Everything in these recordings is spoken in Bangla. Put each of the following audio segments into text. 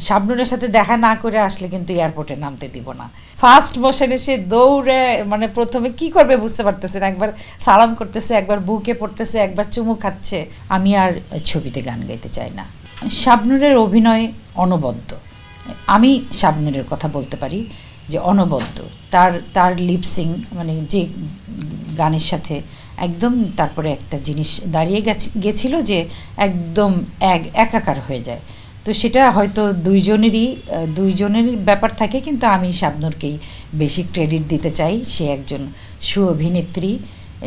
শাবনূরের সাথে দেখা না করে আসলে কিন্তু এয়ারপোর্টে নামতে দিব না। ফার্স্ট মোশনে সে দৌড়ে মানে প্রথমে কি করবে বুঝতে পারতেছে না, একবার সালাম করতেছে, একবার বুকে পড়তেছে, একবার চুমু খাচ্ছে। আমি আর ছবিতে গান গাইতে চাই না। শাবনূরের অভিনয় অনবদ্য। আমি শাবনূরের কথা বলতে পারি যে অনবদ্য। তার লিপসিং মানে যে গানের সাথে একদম তারপরে একটা জিনিস দাঁড়িয়ে গেছিল যে একদম একাকার হয়ে যায়। তো সেটা হয়তো দুইজনের ব্যাপার থাকে, কিন্তু আমি শাবনূরকেই বেশি ক্রেডিট দিতে চাই। সে একজন সুঅভিনেত্রী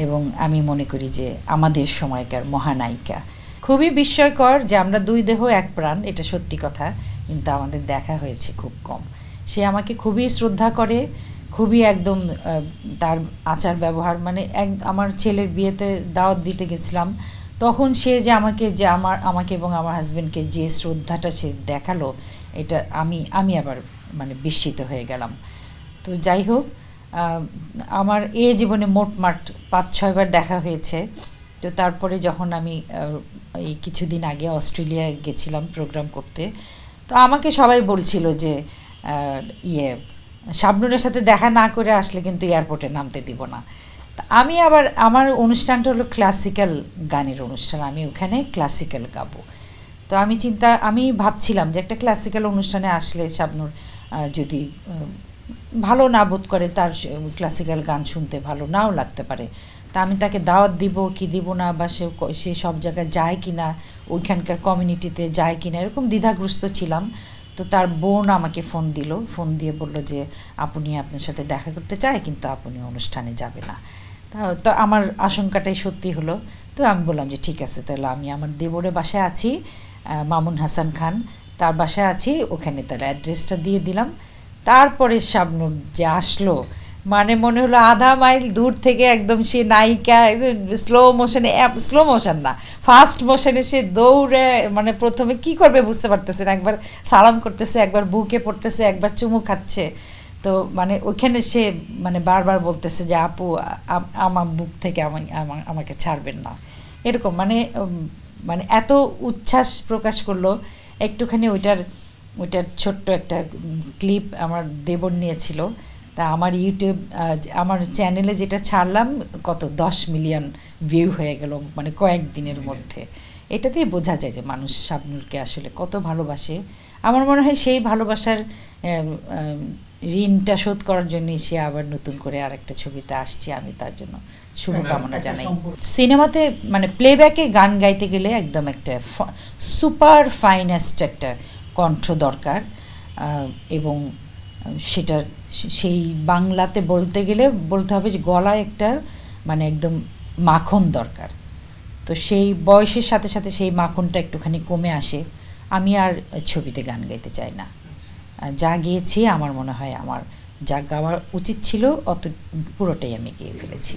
এবং আমি মনে করি যে আমাদের সময়কার মহানায়িকা। খুবই বিস্ময়কর যে আমরা দুই দেহ এক প্রাণ, এটা সত্যি কথা, কিন্তু আমাদের দেখা হয়েছে খুব কম। সে আমাকে খুবই শ্রদ্ধা করে, খুবই একদম তার আচার ব্যবহার মানে আমার ছেলের বিয়েতে দাওয়াত দিতে গেছিলাম, তখন সে যে আমাকে এবং আমার হাজব্যান্ডকে যে শ্রদ্ধাটা সে দেখালো, এটা আমি আবার মানে বিস্মিত হয়ে গেলাম। তো যাই হোক, আমার জীবনে মোটমাট 5-6 বার দেখা হয়েছে। তো তারপরে যখন আমি এই কিছুদিন আগে অস্ট্রেলিয়া গেছিলাম প্রোগ্রাম করতে, তো আমাকে সবাই বলছিল যে শাবনূরের সাথে দেখা না করে আসলে কিন্তু এয়ারপোর্টে নামতে দিব না। আমি আবার আমার অনুষ্ঠানটা হলো ক্লাসিক্যাল গানের অনুষ্ঠান, আমি ওখানে ক্লাসিক্যাল গাবো। তো আমি ভাবছিলাম যে একটা ক্লাসিক্যাল অনুষ্ঠানে আসলে শাবনূর যদি ভালো না বোধ করে, তার ক্লাসিক্যাল গান শুনতে ভালো নাও লাগতে পারে, তা আমি তাকে দাওয়াত দিব কি দিব না, বা সে সব জায়গায় যায় কি না, ওইখানকার কমিউনিটিতে যায় কি না, এরকম দ্বিধাগ্রস্ত ছিলাম। তো তার বোন আমাকে ফোন দিয়ে বলল যে আপনি আপনার সাথে দেখা করতে চায়, কিন্তু আপনি অনুষ্ঠানে যাবে না। তো আমার আশঙ্কাটাই সত্যি হলো। তো আমি বললাম যে ঠিক আছে, তাহলে আমি আমার দেবরের বাসায় আছি, মামুন হাসান খান, তার বাসায় আছি, ওখানে তার অ্যাড্রেসটা দিয়ে দিলাম। তারপরে শাবনূর যে আসলো, মানে মনে হলো আধা মাইল দূর থেকে একদম সে নায়িকা, স্লো মোশন না, ফাস্ট মোশনে সে দৌড়ে মানে প্রথমে কি করবে বুঝতে পারতেছে না, একবার সালাম করতেছে, একবার বুকে পড়তেছে, একবার চুমু খাচ্ছে। তো মানে ওইখানে সে মানে বারবার বলতেছে যে আপু আমার বুক থেকে আমাকে ছাড়বেন না, এরকম মানে এত উচ্ছ্বাস প্রকাশ করলো। একটুখানি ওইটার ছোট্ট একটা ক্লিপ আমার দেবর নিয়েছিল, তা আমার আমার চ্যানেলে যেটা ছাড়লাম, কত 10 মিলিয়ন ভিউ হয়ে গেল মানে কয়েকদিনের মধ্যে। এটাতেই বোঝা যায় যে মানুষ শাবনূরকে আসলে কত ভালোবাসে। আমার মনে হয় সেই ভালোবাসার ঋণটা শোধ করার জন্যই সে আবার নতুন করে আরেকটা ছবিতে আসছে। আমি তার জন্য শুভকামনা জানাই। সিনেমাতে মানে প্লেব্যাকে গান গাইতে গেলে একদম একটা সুপার ফাইনেস্ট একটা কণ্ঠ দরকার, এবং সেটা সেই বাংলাতে বলতে গেলে বলতে হবে যে গলায় একটা মানে একদম মাখন দরকার। তো সেই বয়সের সাথে সাথে সেই মাখনটা একটুখানি কমে আসে। আমি আর ছবিতে গান গাইতে চাই না। যা গিয়েছি আমার মনে হয় আমার যা গাওয়া উচিত ছিল পুরোটাই আমি গেয়ে ফেলেছি।